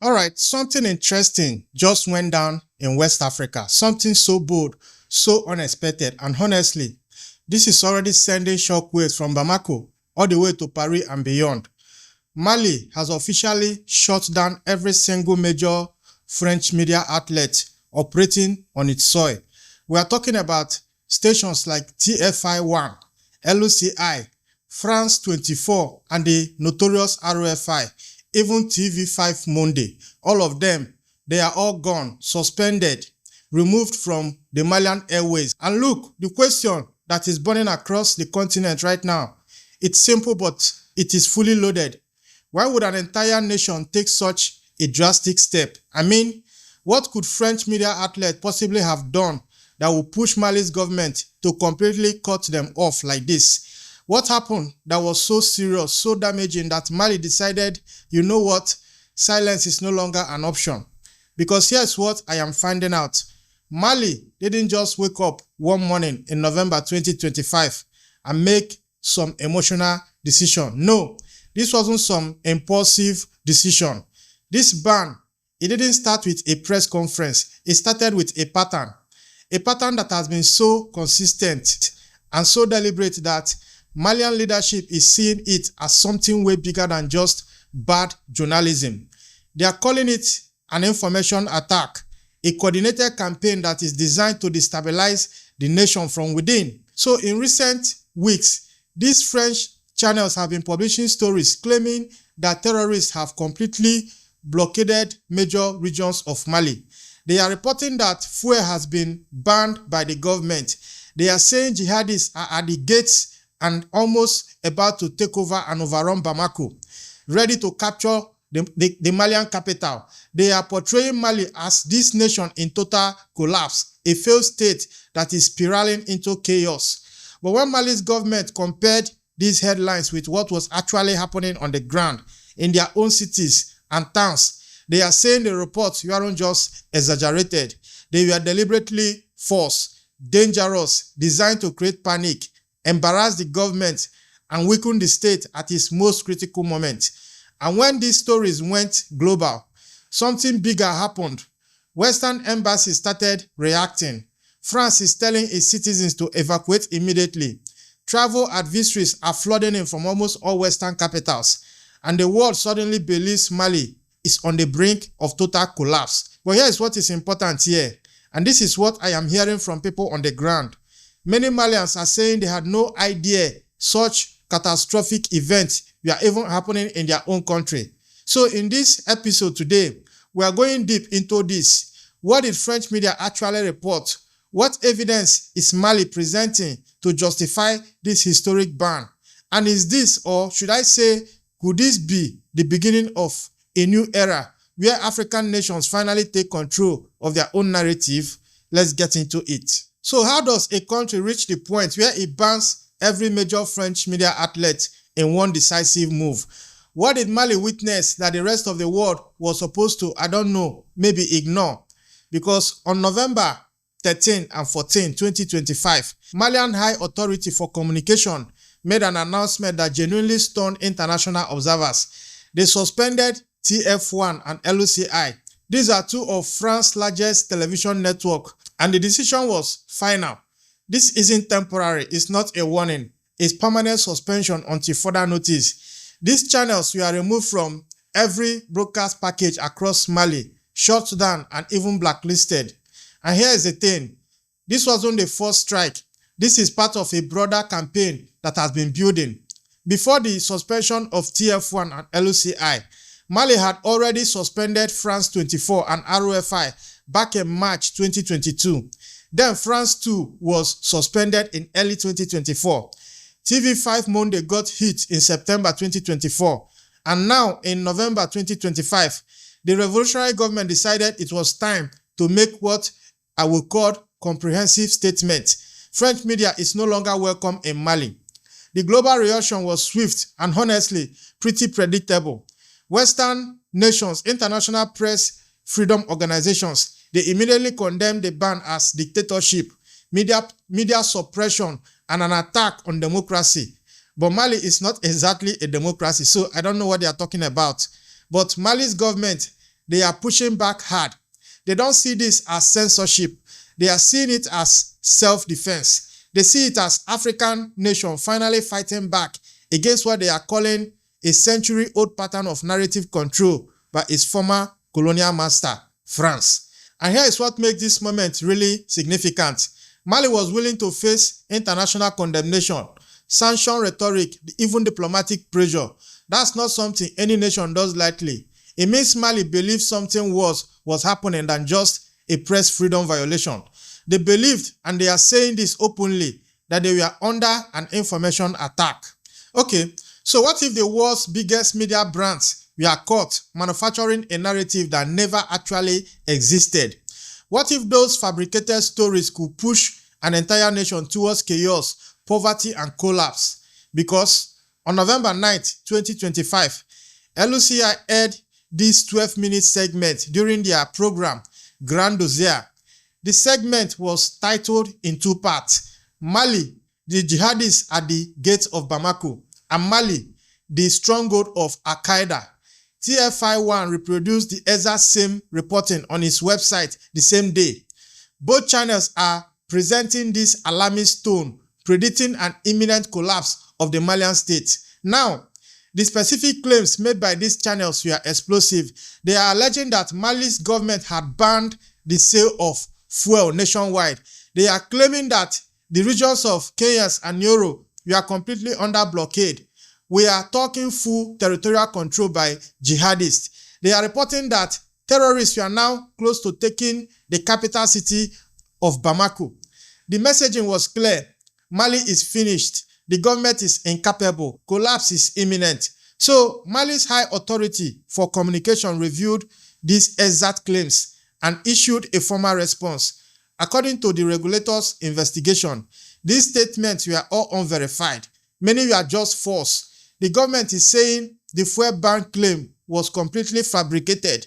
All right, something interesting just went down in West Africa. Something so bold, so unexpected, and honestly, this is already sending shockwaves from Bamako all the way to Paris and beyond. Mali has officially shut down every single major French media outlet operating on its soil. We are talking about stations like TFI1, LOCI, France 24, and the notorious ROFI, even TV5 Monday. All of them, they are all gone, suspended, removed from the Malian airways. And look, the question that is burning across the continent right now, it's simple, but it is fully loaded. Why would an entire nation take such a drastic step? I mean, what could French media outlet possibly have done that would push Mali's government to completely cut them off like this? What happened that was so serious, so damaging that Mali decided, you know what, silence is no longer an option? Because here's what I am finding out. Mali didn't just wake up one morning in November 2025 and make some emotional decision. No, this wasn't some impulsive decision. This ban, it didn't start with a press conference. It started with a pattern that has been so consistent and so deliberate that Malian leadership is seeing it as something way bigger than just bad journalism. They are calling it an information attack, a coordinated campaign that is designed to destabilize the nation from within. So in recent weeks, these French channels have been publishing stories claiming that terrorists have completely blockaded major regions of Mali. They are reporting that fuel has been banned by the government. They are saying jihadists are at the gates and almost about to take over and overrun Bamako, ready to capture the Malian capital. They are portraying Mali as this nation in total collapse, a failed state that is spiraling into chaos. But when Mali's government compared these headlines with what was actually happening on the ground in their own cities and towns, they are saying the reports weren't just exaggerated. They were deliberately false, dangerous, designed to create panic, embarrass the government, and weaken the state at its most critical moment. And when these stories went global, something bigger happened. Western embassies started reacting. France is telling its citizens to evacuate immediately. Travel advisories are flooding in from almost all Western capitals, and the world suddenly believes Mali is on the brink of total collapse. But here is what is important here, and this is what I am hearing from people on the ground. Many Malians are saying they had no idea such catastrophic events were even happening in their own country. So in this episode today, we are going deep into this. What did French media actually report? What evidence is Mali presenting to justify this historic ban? And is this, or should I say, could this be the beginning of a new era where African nations finally take control of their own narrative? Let's get into it. So how does a country reach the point where it bans every major French media outlet in one decisive move? What did Mali witness that the rest of the world was supposed to, I don't know, maybe ignore? Because on November 13 and 14, 2025, Malian High Authority for Communication made an announcement that genuinely stunned international observers. They suspended TF1 and LOCI. These are two of France's largest television networks, and the decision was final. This isn't temporary, it's not a warning, it's permanent suspension until further notice. These channels were removed from every broadcast package across Mali, shut down, and even blacklisted. And here is the thing, this wasn't the first strike. This is part of a broader campaign that has been building. Before the suspension of TF1 and LOCI, Mali had already suspended France 24 and ROFI back in March 2022. Then France 2 was suspended in early 2024. TV5 Monday got hit in September 2024. And now in November 2025, the revolutionary government decided it was time to make what I will call comprehensive statement. French media is no longer welcome in Mali. The global reaction was swift and honestly pretty predictable. Western nations, international press freedom organizations, they immediately condemned the ban as dictatorship, media suppression, and an attack on democracy. But Mali is not exactly a democracy, so I don't know what they are talking about. But Mali's government they are pushing back hard. They don't see this as censorship. They are seeing it as self-defense. They see it as African nation finally fighting back against what they are calling a century-old pattern of narrative control by its former colonial master, France. And here is what makes this moment really significant. Mali was willing to face international condemnation, sanction rhetoric, even diplomatic pressure. That's not something any nation does lightly. It means Mali believed something was happening than just a press freedom violation. They believed, and they are saying this openly, that they were under an information attack. Okay, so what if the world's biggest media brands were caught manufacturing a narrative that never actually existed? What if those fabricated stories could push an entire nation towards chaos, poverty, and collapse? Because on November 9th, 2025, LUCI aired this 12-minute segment during their program, Grand Dossier. The segment was titled in two parts: Mali, the jihadists at the gates of Bamako, and Mali, the stronghold of Al-Qaeda. TFI1 reproduced the exact same reporting on its website the same day. Both channels are presenting this alarmist tone, predicting an imminent collapse of the Malian state. Now, the specific claims made by these channels were explosive. They are alleging that Mali's government had banned the sale of fuel nationwide. They are claiming that the regions of Kenyas and Nyoro were completely under blockade. We are talking full territorial control by jihadists. They are reporting that terrorists were now close to taking the capital city of Bamako. The messaging was clear. Mali is finished. The government is incapable. Collapse is imminent. So Mali's high authority for communication reviewed these exact claims and issued a formal response. According to the regulator's investigation, these statements were all unverified. Many were just false. The government is saying the fuel ban claim was completely fabricated.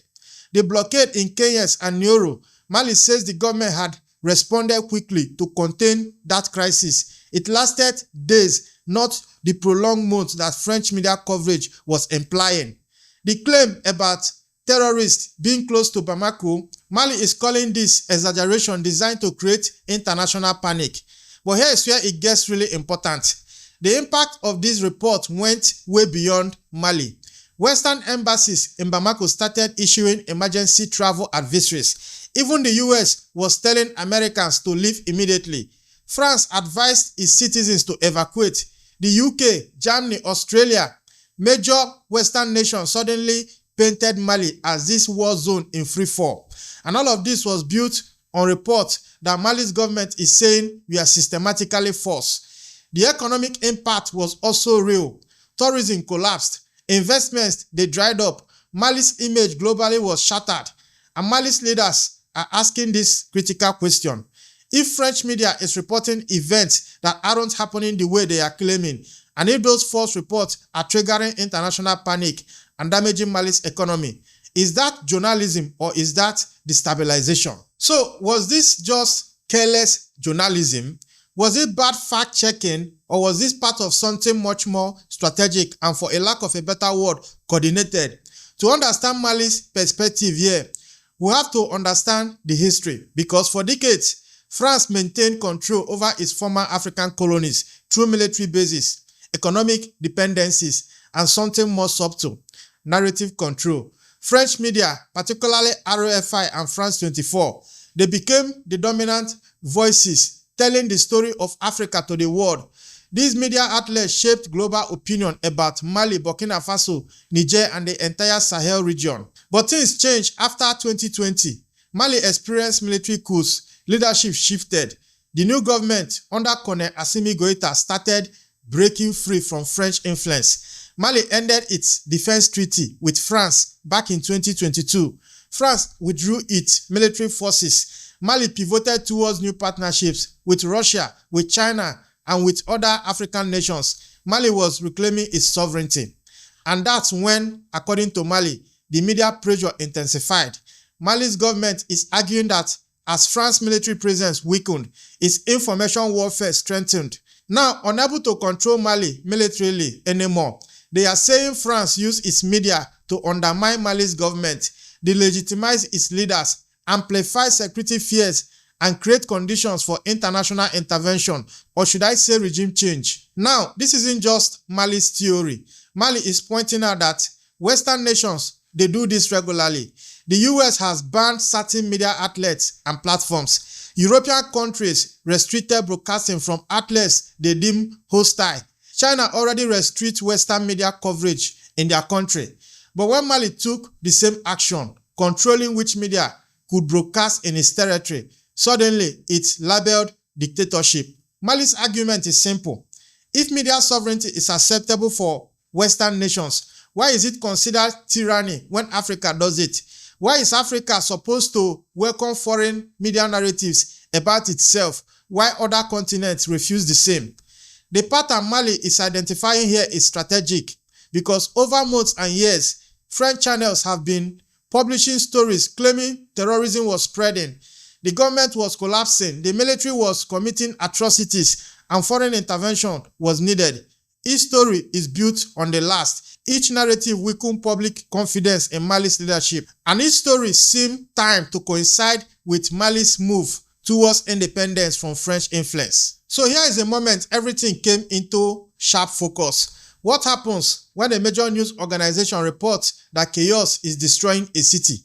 The blockade in Kenyas and Nyoro, Mali says the government had responded quickly to contain that crisis. It lasted days, not the prolonged months that French media coverage was implying. The claim about terrorists being close to Bamako, Mali is calling this exaggeration designed to create international panic. But here is where it gets really important. The impact of this report went way beyond Mali. Western embassies in Bamako started issuing emergency travel advisories. Even the US was telling Americans to leave immediately. France advised its citizens to evacuate. The UK, Germany, Australia, major Western nations suddenly painted Mali as this war zone in free fall. And all of this was built on reports that Mali's government is saying we are systematically forced. The economic impact was also real. Tourism collapsed. Investments, they dried up. Mali's image globally was shattered. And Mali's leaders are asking this critical question. If French media is reporting events that aren't happening the way they are claiming, and if those false reports are triggering international panic and damaging Mali's economy, is that journalism or is that destabilization? So was this just careless journalism? Was it bad fact-checking, or was this part of something much more strategic and, for a lack of a better word, coordinated? To understand Mali's perspective here, we have to understand the history, because for decades, France maintained control over its former African colonies through military bases, economic dependencies, and something more subtle, narrative control. French media, particularly RFI and France 24, they became the dominant voices telling the story of Africa to the world. These media outlets shaped global opinion about Mali, Burkina Faso, Niger, and the entire Sahel region. But things changed after 2020. Mali experienced military coups, leadership shifted. The new government under Colonel Assimi Goïta started breaking free from French influence. Mali ended its defense treaty with France back in 2022. France withdrew its military forces. Mali pivoted towards new partnerships with Russia, with China, and with other African nations. Mali was reclaiming its sovereignty. And that's when, according to Mali, the media pressure intensified. Mali's government is arguing that as France's military presence weakened, its information warfare strengthened. Now, unable to control Mali militarily anymore, they are saying France used its media to undermine Mali's government. delegitimize its leaders, amplify security fears, and create conditions for international intervention, or should I say regime change. Now, this isn't just Mali's theory. Mali is pointing out that Western nations, they do this regularly. The US has banned certain media outlets and platforms. European countries restricted broadcasting from outlets they deem hostile. China already restricts Western media coverage in their country. But when Mali took the same action, controlling which media could broadcast in its territory, suddenly it's labeled dictatorship. Mali's argument is simple. If media sovereignty is acceptable for Western nations, why is it considered tyranny when Africa does it? Why is Africa supposed to welcome foreign media narratives about itself while other continents refuse the same? The pattern Mali is identifying here is strategic because over months and years, French channels have been publishing stories claiming terrorism was spreading, the government was collapsing, the military was committing atrocities, and foreign intervention was needed. Each story is built on the last. Each narrative weakened public confidence in Mali's leadership, and each story seemed timed to coincide with Mali's move towards independence from French influence. So here is the moment everything came into sharp focus. What happens when a major news organization reports that chaos is destroying a city,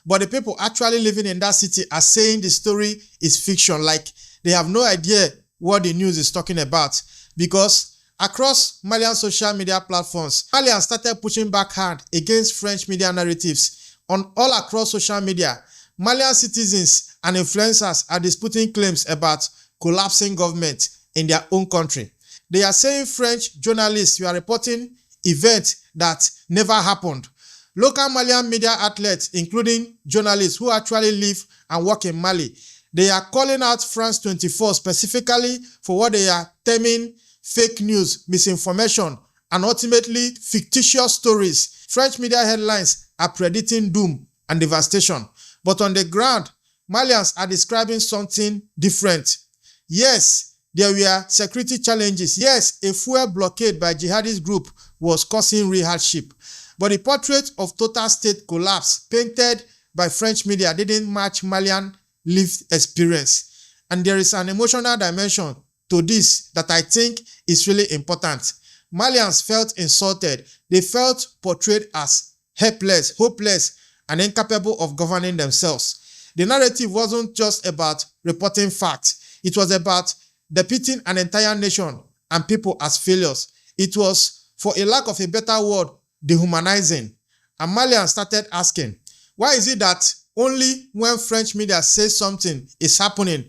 but the people actually living in that city are saying the story is fiction, like they have no idea what the news is talking about? Because across Malian social media platforms, Malians started pushing back hard against French media narratives. On all across social media, Malian citizens and influencers are disputing claims about collapsing government in their own country. They are saying French journalists were reporting events that never happened. Local Malian media outlets, including journalists who actually live and work in Mali, they are calling out France 24 specifically for what they are terming fake news, misinformation, and ultimately fictitious stories. French media headlines are predicting doom and devastation. But on the ground, Malians are describing something different. Yes, there were security challenges. Yes, a fuel blockade by jihadist group was causing real hardship. But the portrait of total state collapse painted by French media didn't match Malian lived experience. And there is an emotional dimension to this that I think is really important. Malians felt insulted. They felt portrayed as helpless, hopeless, and incapable of governing themselves. The narrative wasn't just about reporting facts. It was about depicting an entire nation and people as failures. It was, for a lack of a better word, dehumanizing. And Malians started asking, why is it that only when French media says something is happening,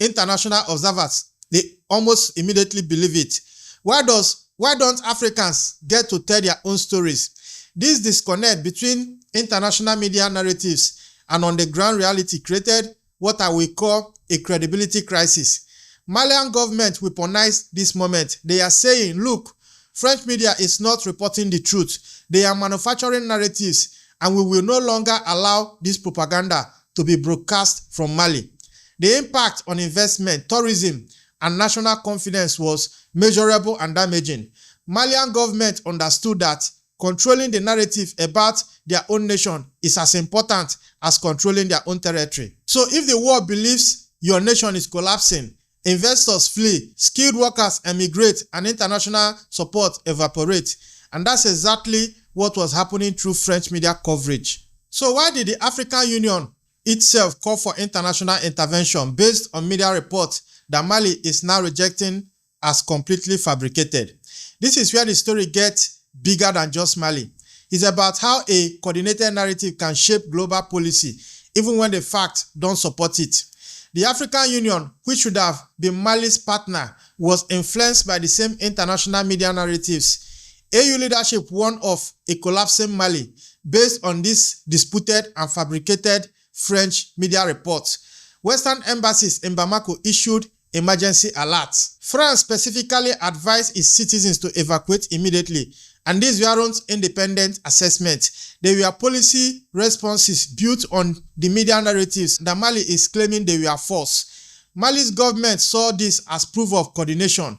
international observers, they almost immediately believe it? Why don't Africans get to tell their own stories? This disconnect between international media narratives and on-the-ground reality created what I will call a credibility crisis. Malian government weaponized this moment. They are saying, look, French media is not reporting the truth. They are manufacturing narratives, and we will no longer allow this propaganda to be broadcast from Mali. The impact on investment, tourism, and national confidence was measurable and damaging. Malian government understood that controlling the narrative about their own nation is as important as controlling their own territory. So if the world believes your nation is collapsing, investors flee, skilled workers emigrate, and international support evaporates. And that's exactly what was happening through French media coverage. So why did the African Union itself call for international intervention based on media reports that Mali is now rejecting as completely fabricated? This is where the story gets bigger than just Mali. It's about how a coordinated narrative can shape global policy, even when the facts don't support it. The African Union, which should have been Mali's partner, was influenced by the same international media narratives. AU leadership warned of a collapsing Mali based on this disputed and fabricated French media reports. Western embassies in Bamako issued emergency alerts. France specifically advised its citizens to evacuate immediately, and these weren't independent assessments. They were policy responses built on the media narratives that Mali is claiming they were false. Mali's government saw this as proof of coordination.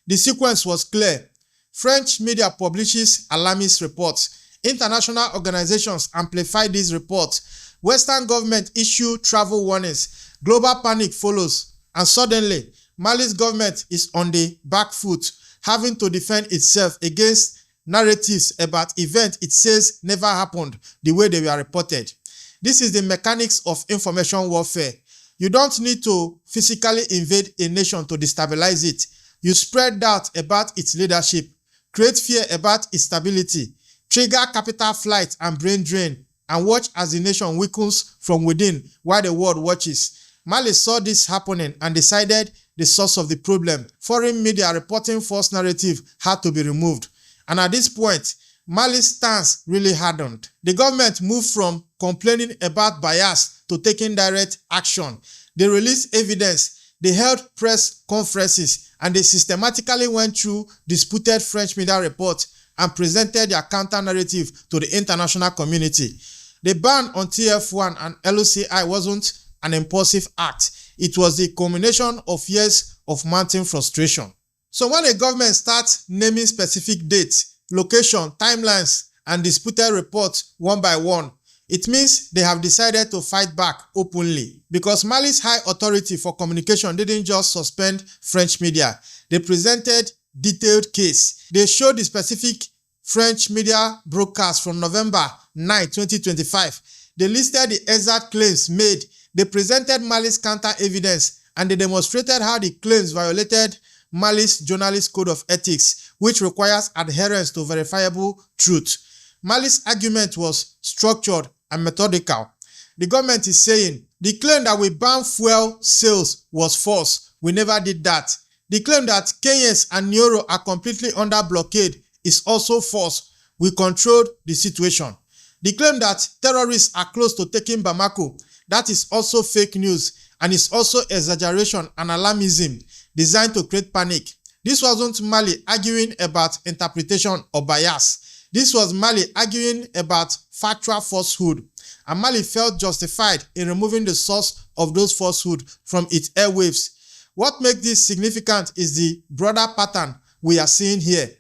The sequence was clear. French media publishes alarmist reports. International organizations amplify these reports. Western government issue travel warnings. Global panic follows. And suddenly, Mali's government is on the back foot, having to defend itself against narratives about events it says never happened the way they were reported. This is the mechanics of information warfare. You don't need to physically invade a nation to destabilize it. You spread doubt about its leadership, create fear about its stability, trigger capital flight and brain drain, and watch as the nation weakens from within while the world watches. Mali saw this happening and decided the source of the problem. Foreign media reporting false narrative had to be removed. And at this point, Mali's stance really hardened. The government moved from complaining about bias to taking direct action. They released evidence, they held press conferences, and they systematically went through disputed French media reports and presented their counter-narrative to the international community. The ban on TF1 and LOCI wasn't an impulsive act. It was the culmination of years of mounting frustration. So when a government starts naming specific dates, location, timelines, and disputed reports one by one, it means they have decided to fight back openly. Because Mali's high authority for communication didn't just suspend French media. They presented detailed case. They showed the specific French media broadcast from November 9, 2025. They listed the exact claims made. They presented Mali's counter evidence, and they demonstrated how the claims violated Mali's journalist code of ethics, which requires adherence to verifiable truth. Mali's argument was structured and methodical. The government is saying, the claim that we banned fuel sales was false. We never did that. The claim that Kenyans and Nyoro are completely under blockade is also false. We controlled the situation. The claim that terrorists are close to taking Bamako, that is also fake news and is also exaggeration and alarmism designed to create panic. This wasn't Mali arguing about interpretation or bias. This was Mali arguing about factual falsehood, and Mali felt justified in removing the source of those falsehoods from its airwaves. What makes this significant is the broader pattern we are seeing here.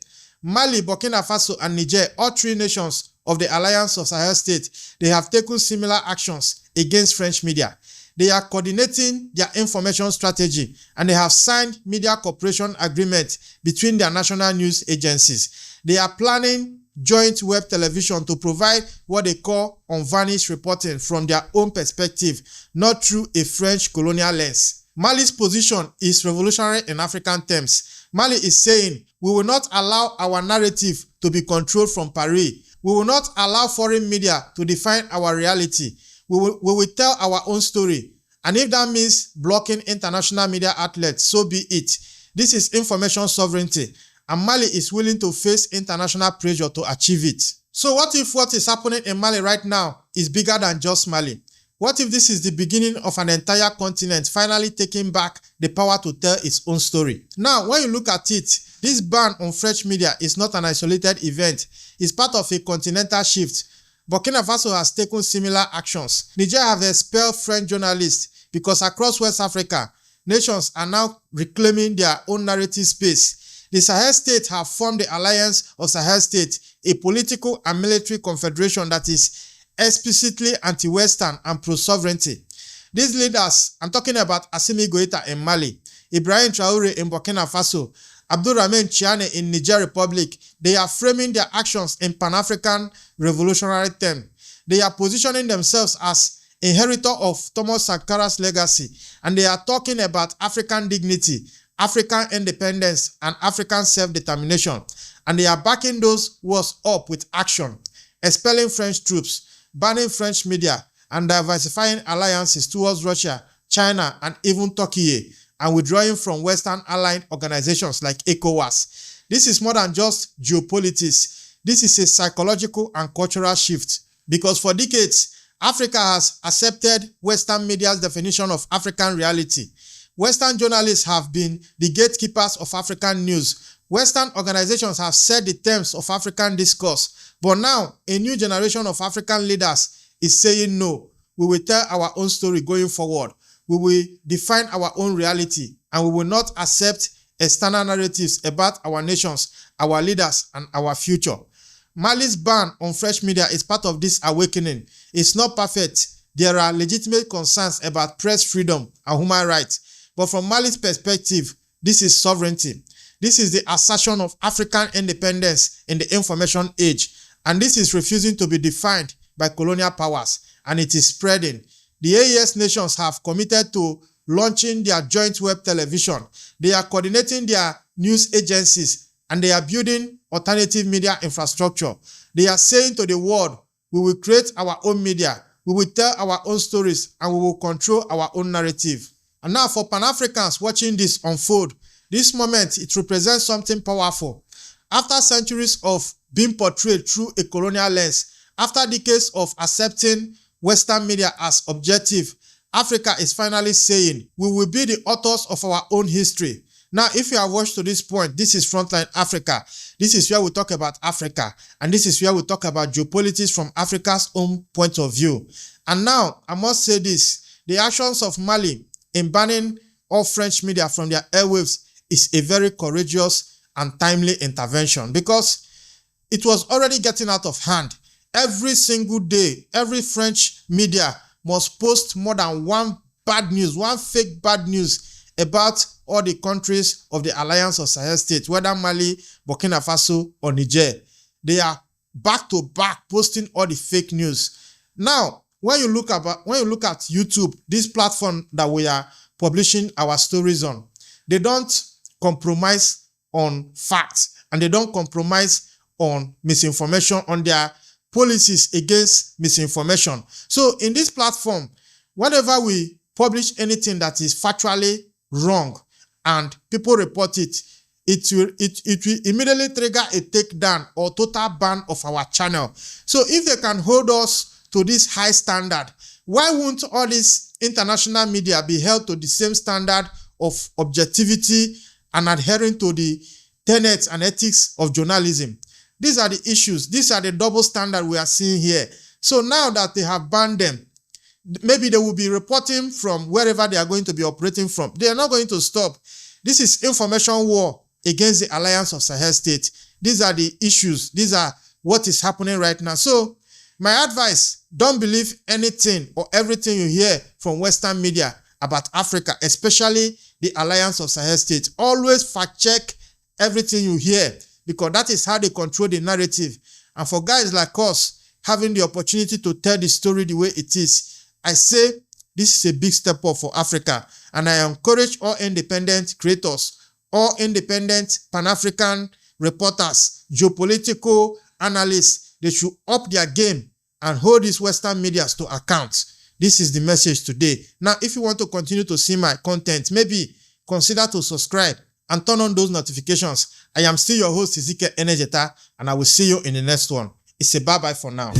Mali, Burkina Faso, and Niger, all three nations of the Alliance of Sahel States, they have taken similar actions against French media. They are coordinating their information strategy, and they have signed media cooperation agreements between their national news agencies. They are planning joint web television to provide what they call unvarnished reporting from their own perspective, not through a French colonial lens. Mali's position is revolutionary in African terms. Mali is saying, we will not allow our narrative to be controlled from Paris. We will not allow foreign media to define our reality. We will tell our own story. And if that means blocking international media outlets, so be it. This is information sovereignty, and Mali is willing to face international pressure to achieve it. So what if what is happening in Mali right now is bigger than just Mali? What if this is the beginning of an entire continent finally taking back the power to tell its own story? Now, when you look at it, this ban on French media is not an isolated event. It's part of a continental shift. Burkina Faso has taken similar actions. Niger have expelled French journalists because across West Africa, nations are now reclaiming their own narrative space. The Sahel states have formed the Alliance of Sahel States, a political and military confederation that is explicitly anti-Western and pro-sovereignty. These leaders, I'm talking about Assimi Goïta in Mali, Ibrahim Traoré in Burkina Faso, Abdurrahman Chiane in Niger Republic, they are framing their actions in Pan-African revolutionary terms. They are positioning themselves as inheritor of Thomas Sankara's legacy, and they are talking about African dignity, African independence, and African self-determination. And they are backing those words up with action, expelling French troops, banning French media, and diversifying alliances towards Russia, China, and even Turkey, and withdrawing from Western allied organizations like ECOWAS. This is more than just geopolitics. This is a psychological and cultural shift, because for decades, Africa has accepted Western media's definition of African reality. Western journalists have been the gatekeepers of African news. Western organizations have set the terms of African discourse. But now, a new generation of African leaders is saying no. We will tell our own story going forward. We will define our own reality, and we will not accept external narratives about our nations, our leaders, and our future. Mali's ban on French media is part of this awakening. It's not perfect. There are legitimate concerns about press freedom and human rights. But from Mali's perspective, this is sovereignty. This is the assertion of African independence in the information age. And this is refusing to be defined by colonial powers. And it is spreading. The AES nations have committed to launching their joint web television. They are coordinating their news agencies and they are building alternative media infrastructure. They are saying to the world, we will create our own media, we will tell our own stories, and we will control our own narrative. And now for Pan-Africans watching this unfold, this moment, it represents something powerful. After centuries of being portrayed through a colonial lens, after decades of accepting Western media as objective, Africa is finally saying, we will be the authors of our own history. Now, if you have watched to this point, this is Frontline Africa. This is where we talk about Africa. And this is where we talk about geopolitics from Africa's own point of view. And now, I must say this. The actions of Mali in banning all French media from their airwaves is a very courageous and timely intervention because it was already getting out of hand. Every single day, every French media must post more than one fake bad news about all the countries of the Alliance of Sahel states, whether Mali, Burkina Faso, or Niger. They are back to back posting all the fake news. Now, when you look at YouTube, this platform that we are publishing our stories on, they don't compromise on facts and they don't compromise on misinformation, on their policies against misinformation. So in this platform, whenever we publish anything that is factually wrong and people report it, it will immediately trigger a takedown or total ban of our channel. So if they can hold us to this high standard, why won't all this international media be held to the same standard of objectivity and adhering to the tenets and ethics of journalism? These are the issues. These are the double standard we are seeing here. So now that they have banned them, maybe they will be reporting from wherever they are going to be operating from. They are not going to stop. This is information war against the Alliance of Sahel States. These are the issues. These are what is happening right now. So my advice, don't believe anything or everything you hear from Western media about Africa, especially the Alliance of Sahel States. Always fact check everything you hear because that is how they control the narrative. And for guys like us, having the opportunity to tell the story the way it is, I say this is a big step up for Africa. And I encourage all independent creators, all independent Pan-African reporters, geopolitical analysts, they should up their game and hold these Western medias to account. This is the message today. Now, if you want to continue to see my content, maybe consider to subscribe and turn on those notifications. I am still your host, Ezekiel Enejeta, and I will see you in the next one. It's a bye-bye for now.